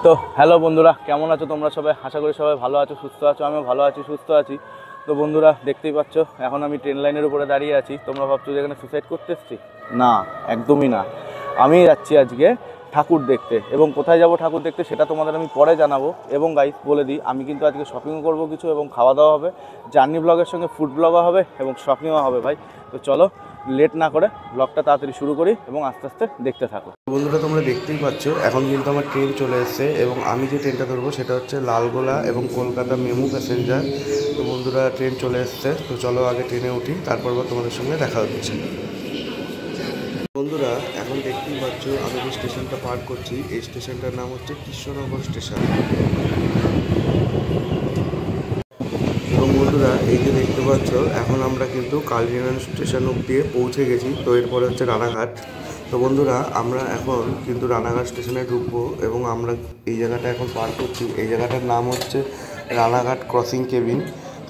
তো হ্যালো বন্ধুরা, কেমন আছো তোমরা সবাই? আশা করি সবাই ভালো আছো, সুস্থ আছো। আমিও ভালো আছি, সুস্থ আছি। তো বন্ধুরা, দেখতেই পাচ্ছ এখন আমি ট্রেন লাইনের উপরে দাঁড়িয়ে আছি। তোমরা ভাবছো যে এখানে সুসাইড করতে এসেছি? না, একদমই না। আমি যাচ্ছি আজকে ঠাকুর দেখতে, এবং কোথায় যাব ঠাকুর দেখতে সেটা তোমাদের আমি পরে জানাবো। এবং গাইস বলে দিই, আমি কিন্তু আজকে শপিংও করবো কিছু, এবং খাওয়া দাওয়া হবে, জার্নি ব্লগের সঙ্গে ফুড ব্লগও হবে এবং শপিংও হবে ভাই। তো চলো লেট না করে ব্লগটা তাড়াতাড়ি শুরু করি এবং আস্তে আস্তে দেখতে থাকো। বন্ধুরা, তোমরা দেখতেই পাচ্ছ এখন কিন্তু আমার ট্রেন চলে এসেছে, এবং আমি যে ট্রেনটা ধরবো সেটা হচ্ছে লালগোলা এবং কলকাতা মেমু প্যাসেঞ্জার। তো বন্ধুরা, ট্রেন চলে এসছে, তো চলো আগে ট্রেনে উঠি, তারপর তোমাদের সঙ্গে দেখা হচ্ছে। বন্ধুরা, এখন দেখতেই পাচ্ছ আমি যে স্টেশনটা পার করছি, এই স্টেশনটার নাম হচ্ছে কৃষ্ণনগর স্টেশন। এবং বন্ধুরা, এই যে দেখতে পাচ্ছ এখন আমরা কিন্তু কালিনারায়ণ স্টেশন অব্দি পৌঁছে গেছি। তো এরপরে হচ্ছে রানাঘাট। তো বন্ধুরা, আমরা এখন কিন্তু রানাঘাট স্টেশনে ঢুকবো, এবং আমরা এই জায়গাটা এখন পার করছি। এই জায়গাটার নাম হচ্ছে রানাঘাট ক্রসিং কেবিন।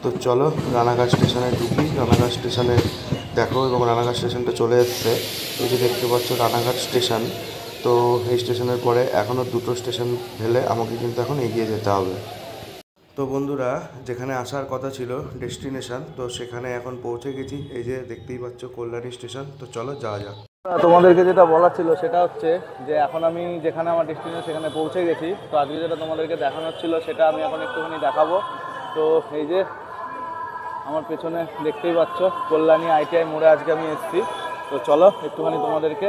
তো চলো রানাঘাট স্টেশনে ঢুকি। রানাঘাট স্টেশনে দেখো, এবং রানাঘাট স্টেশনটা চলে এসছে। এই যে দেখতে পাচ্ছ রানাঘাট স্টেশন। তো এই স্টেশনের পরে এখনও দুটো স্টেশন ফেলে আমাকে কিন্তু এখন এগিয়ে যেতে হবে। তো বন্ধুরা, যেখানে আসার কথা ছিল ডেস্টিনেশন, তো সেখানে এখন পৌঁছে গেছি। এই যে দেখতেই পাচ্ছ কল্যাণী স্টেশন। তো চলো যাওয়া যাক। তোমাদেরকে যেটা বলা ছিল সেটা হচ্ছে যে এখন আমি যেখানে আমার ডেস্টিনেশন সেখানে পৌঁছে গেছি। তো আজকে যেটা তোমাদেরকে দেখানোর ছিল সেটা আমি এখন একটুখানি দেখাবো। তো এই যে আমার পেছনে দেখতেই পাচ্ছ কল্যাণী ITI মোড়ে আজকে আমি এসেছি। তো চলো একটুখানি তোমাদেরকে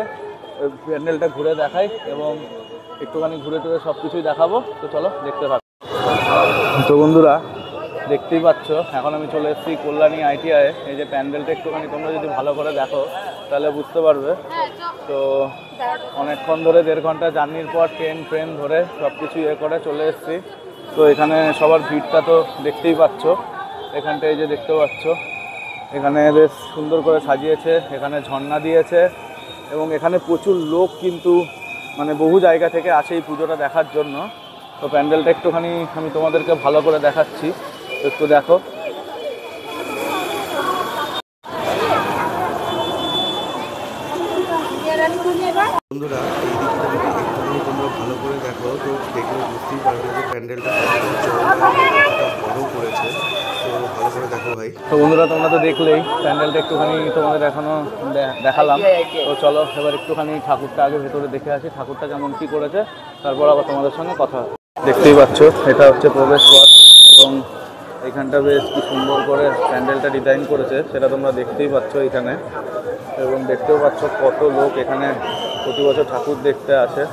প্যান্ডেলটা ঘুরে দেখাই, এবং একটুখানি ঘুরে টুরে সব কিছুই দেখাবো। তো চলো দেখতে থাকো। তো বন্ধুরা, দেখতেই পাচ্ছ এখন আমি চলে এসেছি কল্যাণী ITI। এই যে প্যান্ডেলটা একটুখানি তোমরা যদি ভালো করে দেখো তাহলে বুঝতে পারবে। তো অনেকক্ষণ ধরে 1.5 ঘন্টা জার্নির পর ট্রেন ধরে সব কিছু করে চলে এসেছি। তো এখানে সবার ভিড়টা তো দেখতেই পাচ্ছ। এখানটা এই যে দেখতে পাচ্ছ, এখানে বেশ সুন্দর করে সাজিয়েছে, এখানে ঝর্ণা দিয়েছে, এবং এখানে প্রচুর লোক কিন্তু মানে বহু জায়গা থেকে আসে এই পুজোটা দেখার জন্য। তো প্যান্ডেলটা একটুখানি আমি তোমাদেরকে ভালো করে দেখাচ্ছি, একটু দেখো। বন্ধুরা, এই দিকটা যদি একটুখানি তোমরা ভালো করে দেখো, তো দেখলে বুঝতেই পারবে যে প্যান্ডেলটা কতটা বড় করেছে। তো ভালো করে দেখো ভাই। তো বন্ধুরা, তোমরা তো দেখলেই প্যান্ডেলটা একটুখানি তোমাদের এখনো দেখালাম। তো চলো এবার একটুখানি ঠাকুরটা আগে ভেতরে দেখে আসি, ঠাকুরটা কেমন কী করেছে, তারপর আবার তোমাদের সঙ্গে কথা। দেখতেই পাচ্ছ এটা হচ্ছে প্রবেশ পথ, এবং এখানটা বেশ কি সুন্দর করে প্যান্ডেলটা ডিজাইন করেছে সেটা তোমরা দেখতেই পাচ্ছ এখানে। এবং দেখতেও পাচ্ছ কত লোক এখানে প্রতি বছর ঠাকুর দেখতে আসে।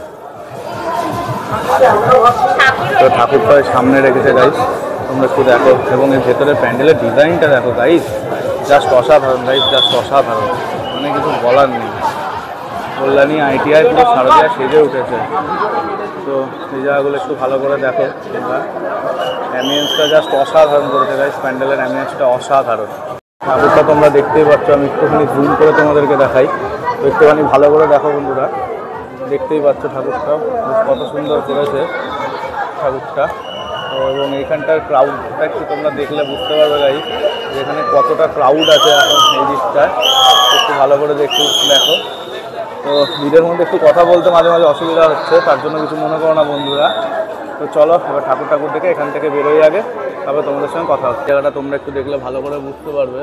তো ঠাকুরটা সামনে রেখেছে গাইস, তোমরা একটু দেখো। এবং এর ভেতরে প্যান্ডেলের ডিজাইনটা দেখো গাইস, জাস্ট অসাধারণ গাইস, জাস্ট অসাধারণ, মানে কিছু বলার নেই। কল্যাণী ITI পুরো শারদীয়া সেজে উঠেছে। তো এই জায়গাগুলো একটু ভালো করে দেখো তোমরা। অ্যামিয়েন্সটা জাস্ট অসাধারণ করেছে গাইস, প্যান্ডেলের অ্যামিয়েন্সটা অসাধারণ। ঠাকুরটা তোমরা দেখতেই পাচ্ছ, আমি একটুখানি জুম করে তোমাদেরকে দেখাই। তো একটুখানি ভালো করে দেখো বন্ধুরা, দেখতেই পাচ্ছ ঠাকুরটা কত সুন্দর করেছে ঠাকুরটা। এবং এইখানটার ক্রাউডটা একটু তোমরা দেখলে বুঝতে পারবে গাইস, যেখানে কতটা ক্রাউড আছে এখন এই দিকটায়। একটু ভালো করে দেখতে দেখো। তো ভিড়ের মধ্যে একটু কথা বলতে মাঝে মাঝে অসুবিধা হচ্ছে, তার জন্য কিছু মনে করো না বন্ধুরা। তো চলো এবার ঠাকুর দেখে এখান থেকে বেরোই আগে, তারপর তোমাদের সঙ্গে কথা হচ্ছে। জায়গাটা তোমরা একটু দেখলে ভালো করে বুঝতে পারবে।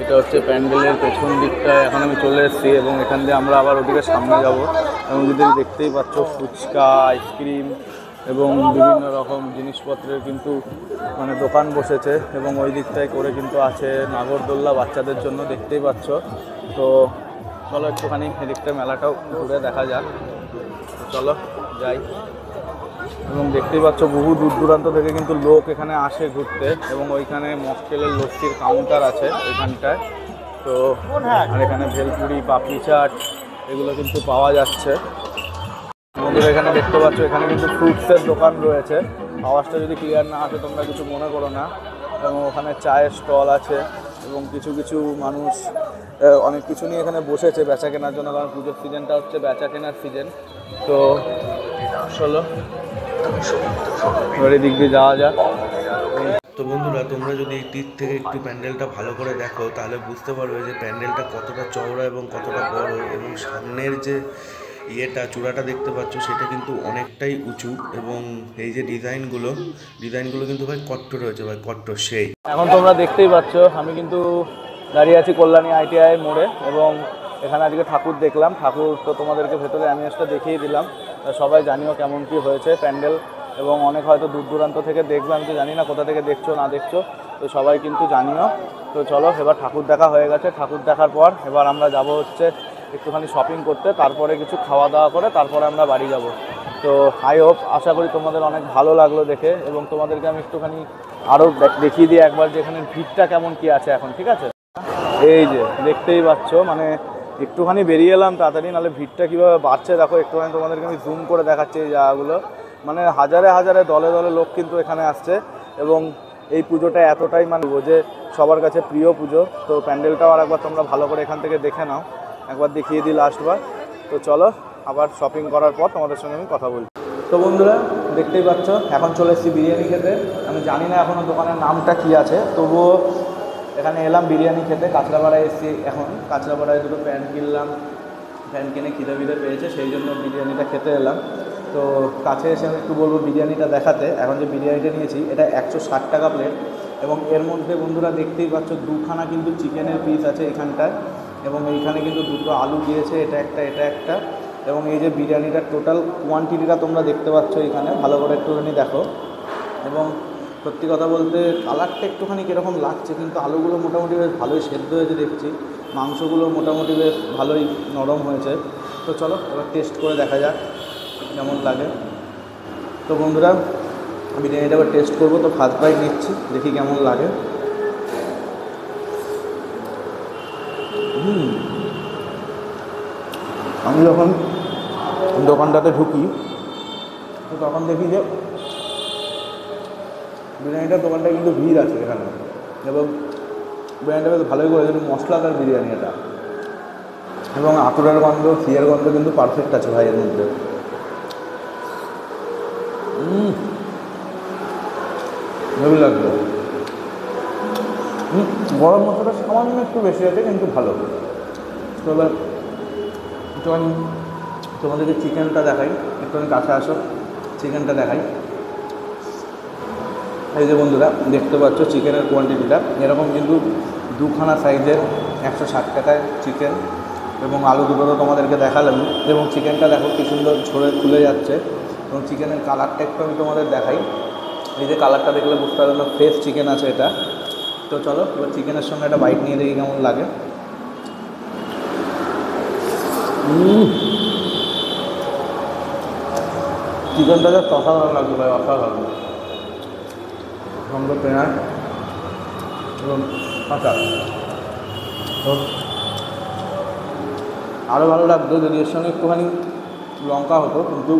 এটা হচ্ছে প্যান্ডেলের পেছন দিকটায় এখন আমি চলে এসেছি, এবং এখান দিয়ে আমরা আবার ওদিকে সামনে যাব। এবং যদি দেখতেই পাচ্ছ ফুচকা, আইসক্রিম এবং বিভিন্ন রকম জিনিসপত্রের কিন্তু মানে দোকান বসেছে, এবং ওই দিকটায় করে কিন্তু আছে নাগরদোল্লা বাচ্চাদের জন্য, দেখতেই পাচ্ছ। তো চলো একটুখানি এদিকটা মেলাটাও ঘুরে দেখা যাক। চলো যাই। এবং দেখতেই পাচ্ছ বহু দূর দূরান্ত থেকে কিন্তু লোক এখানে আসে ঘুরতে, এবং ওইখানে মকটেলের লস্যির কাউন্টার আছে এখানটায়। তো আর এখানে ভেলপুরি, পাপড়ি চাট এগুলো কিন্তু পাওয়া যাচ্ছে। বন্ধুরা, এখানে দেখতে পাচ্ছ এখানে কিন্তু ফ্রুটসের দোকান রয়েছে। আওয়াজটা যদি ক্লিয়ার না আসে তোমরা কিছু মনে করো না। এবং ওখানে চায়ের স্টল আছে, এবং কিছু কিছু মানুষ অনেক কিছু নিয়ে এখানে বসেছে বেচা কেনার জন্য, কারণ পুজোর সিজনটা হচ্ছে বেচা কেনার সিজন। তো চলো এবার এদিক দিয়ে যাওয়া যাক। তো বন্ধুরা, তোমরা যদি এই দিক থেকে একটু প্যান্ডেলটা ভালো করে দেখো তাহলে বুঝতে পারবে যে প্যান্ডেলটা কতটা চওড়া এবং কতটা বড়, এবং সামনের যে চূড়াটা দেখতে পাচ্ছ সেটা কিন্তু অনেকটাই উঁচু, এবং এই যে ডিজাইনগুলো কিন্তু ভাই কট্টর রয়েছে ভাই, কট্টর সেই। এখন তোমরা দেখতেই পাচ্ছ আমি কিন্তু দাঁড়িয়ে আছি কল্যাণী ITI মোড়ে, এবং এখানে আজকে ঠাকুর দেখলাম। ঠাকুর তো তোমাদেরকে ভেতরে অ্যামিউজটা দেখিয়ে দিলাম। সবাই জানিও কেমন কি হয়েছে প্যান্ডেল, এবং অনেক হয়তো দূর দূরান্ত থেকে দেখবে, আমি তো জানি না কোথা থেকে দেখছো না দেখছো, তো সবাই কিন্তু জানিও। তো চলো, এবার ঠাকুর দেখা হয়ে গেছে। ঠাকুর দেখার পর এবার আমরা যাব হচ্ছে একটুখানি শপিং করতে, তারপরে কিছু খাওয়া দাওয়া করে তারপরে আমরা বাড়ি যাব। তো আই হোপ, আশা করি তোমাদের অনেক ভালো লাগলো দেখে, এবং তোমাদেরকে আমি একটুখানি আরও দেখিয়ে দিই একবার যে এখানে ভিড়টা কেমন কি আছে এখন, ঠিক আছে? এই যে দেখতেই পাচ্ছ, মানে একটুখানি বেরিয়ে এলাম তাড়াতাড়ি, নাহলে ভিড়টা কীভাবে বাড়ছে দেখো। একটুখানি তোমাদেরকে আমি জুম করে দেখাচ্ছি এই জায়গাগুলো, মানে হাজারে হাজারে দলে দলে লোক কিন্তু এখানে আসছে, এবং এই পুজোটা এতটাই মানে যে সবার কাছে প্রিয় পুজো। তো প্যান্ডেলটাও আর একবার তোমরা ভালো করে এখান থেকে দেখে নাও, একবার দেখিয়ে দিই লাস্টবার। তো চলো, আবার শপিং করার পর তোমাদের সঙ্গে আমি কথা বলছি। তো বন্ধুরা দেখতেই পাচ্ছ এখন চলে এসেছি বিরিয়ানি খেতে। আমি জানি না এখনও দোকানের নামটা কী আছে, তবুও এখানে এলাম বিরিয়ানি খেতে। কাঁচরাপাড়ায় এসেছি এখন, কাঁচরাপাড়ায় দুটো প্যান্ট কিনলাম, প্যান্ট কিনে খিদে বিদে পেয়েছে, সেই জন্য বিরিয়ানিটা খেতে এলাম। তো কাছে এসে আমি একটু বলবো বিরিয়ানিটা দেখাতে। এখন যে বিরিয়ানিটা নিয়েছি এটা 160 টাকা প্লেট, এবং এর মধ্যে বন্ধুরা দেখতেই পাচ্ছ দুখানা কিন্তু চিকেনের পিস আছে এখানটায়, এবং এইখানে কিন্তু দুটো আলু দিয়েছে, এটা একটা, এবং এই যে বিরিয়ানিটার টোটাল কোয়ান্টিটিটা তোমরা দেখতে পাচ্ছ এখানে, ভালো করে একটুখানি দেখো। এবং সত্যি কথা বলতে কালারটা একটুখানি কীরকম লাগছে, কিন্তু আলুগুলো মোটামুটি বেশ ভালোই সেদ্ধ হয়েছে দেখছি, মাংসগুলো মোটামুটি বেশ ভালোই নরম হয়েছে। তো চলো এবার টেস্ট করে দেখা যাক কেমন লাগে। তো বন্ধুরা বিরিয়ানিটা এবার টেস্ট করবো, তো ফার্স্ট বাইট নিচ্ছি, দেখি কেমন লাগে। আমি যখন দোকানটাতে ঢুকি তো তখন দেখি যে বিরিয়ানিটার দোকানটা কিন্তু ভিড় আছে এখানে, এবং বিরিয়ানিটা বেশ ভালোই করেছে, মশলাদার বিরিয়ানি এটা, এবং আতুরের গন্ধ, ঘিয়ের গন্ধ কিন্তু পারফেক্ট আছে ভাই এর মধ্যে। হেভি লাগবে। গরম মশলাটা সামান্য একটু বেশি আছে, কিন্তু ভালো। তো এবার একটুখানি তোমাদেরকে চিকেনটা দেখাই, একটুখানি কাছে আসো, চিকেনটা দেখাই। এই যে বন্ধুরা দেখতে পাচ্ছ চিকেনের কোয়ান্টিটিটা এরকম, কিন্তু দুখানা সাইজের 160 টাকায় চিকেন, এবং আলু দুটো তো তোমাদেরকে দেখালাম, এবং চিকেনটা দেখো কী সুন্দর ঝরে খুলে যাচ্ছে, এবং চিকেনের কালারটা একটু আমি তোমাদের দেখাই। এই যে কালারটা দেখলে বুঝতে পারবে না, ফ্রেশ চিকেন আছে এটা। তো চলো এবার চিকেনের সঙ্গে একটা বাইট নিয়ে দেখি কেমন লাগে। চিকেনটা যা অসাধারণ লাগবে ভাই, অসাধারণ। সঙ্গে পেঁয়াজ এবং কাঁচা, তো আরও ভালো লাগতো যদি এর সঙ্গে একটুখানি লঙ্কা হতো, কিন্তু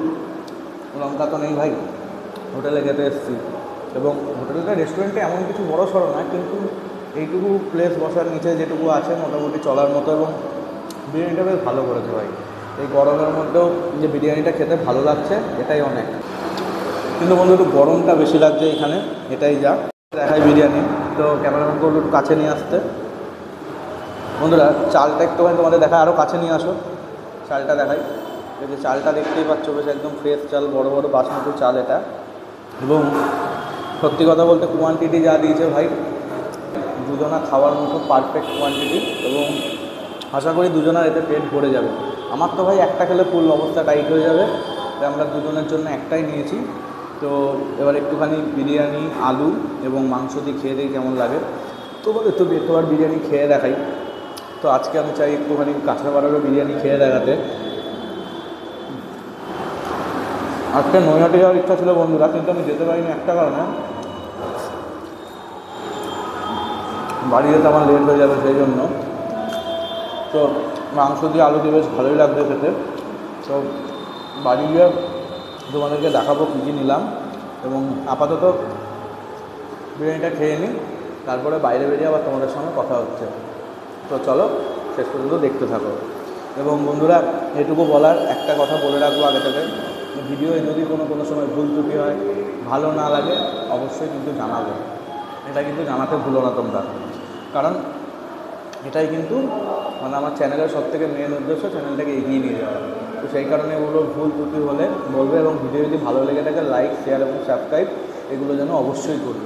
লঙ্কা তো নেই ভাই। হোটেলে খেতে এসেছি, এবং হোটেলটা রেস্টুরেন্টে এমন কিছু বড় সড়ো না, কিন্তু এইটুকু প্লেস বসার নিচে যেটুকু আছে মোটামুটি চলার মতো, এবং বিরিয়ানিটা বেশ ভালো করেছে ভাই। এই গরমের মধ্যেও যে বিরিয়ানিটা খেতে ভালো লাগছে এটাই অনেক, কিন্তু বন্ধু একটু গরমটা বেশি লাগছে এখানে, এটাই যা। দেখাই বিরিয়ানি, তো ক্যামেরাম্যানকে বলবো একটু কাছে নিয়ে আসতে। বন্ধুরা চালটা একটুখানি তোমাদের দেখায়, আরও কাছে নিয়ে আসো, চালটা দেখাই। এই যে চালটা দেখতেই পাচ্ছ বেশ একদম ফ্রেশ চাল, বড় বড় বাসমতি চাল এটা, এবং সত্যি কথা বলতে কোয়ান্টিটি যা দিয়েছে ভাই, দুজনা খাওয়ার মতো পারফেক্ট কোয়ান্টিটি, এবং আশা করি দুজনার এতে পেট ভরে যাবে। আমার তো ভাই একটা খেলে ফুল অবস্থা টাইট হয়ে যাবে, তাই আমরা দুজনের জন্য একটাই নিয়েছি। তো এবার একটুখানি বিরিয়ানি, আলু এবং মাংস দিয়ে খেয়ে দিই কেমন লাগে। তোমাদের তো একবার বিরিয়ানি খেয়ে দেখাই। তো আজকে আমি চাই একটুখানি কাঁচরাপাড়ারও বিরিয়ানি খেয়ে দেখাতে। আজকে নৈহাটি যাওয়ার ইচ্ছা ছিল বন্ধুরা, কিন্তু আমি যেতে পারিনি একটা কারণে, বাড়ি যেতে আমার লেট হয়ে যাবে সেই জন্য। তো মাংস দিয়ে আলু দিয়ে বেশ ভালোই লাগবে খেতে। তো বাড়ি গিয়ে তোমাদেরকে দেখাবো কী কী নিলাম, এবং আপাতত বিরিয়ানিটা খেয়ে নিই, তারপরে বাইরে বেরিয়ে আবার তোমাদের সঙ্গে কথা হচ্ছে। তো চলো শেষ পর্যন্ত দেখতে থাকো। এবং বন্ধুরা এটুকু বলার, একটা কথা বলে রাখবো আগে থেকে, ভিডিওয়ে যদি কোনো সময় ভুল ত্রুটি হয়, ভালো না লাগে, অবশ্যই কিন্তু জানাবে। এটা কিন্তু জানাতে ভুলো না তোমরা, কারণ এটাই কিন্তু মানে আমার চ্যানেলের সবথেকে মেন উদ্দেশ্য, চ্যানেলটাকে এগিয়ে নিয়ে যাওয়া। তো সেই কারণে এগুলো ভুল ত্রুটি হলে বলবে, এবং ভিডিও যদি ভালো লেগে থাকে লাইক, শেয়ার এবং সাবস্ক্রাইব এগুলো যেন অবশ্যই করবে।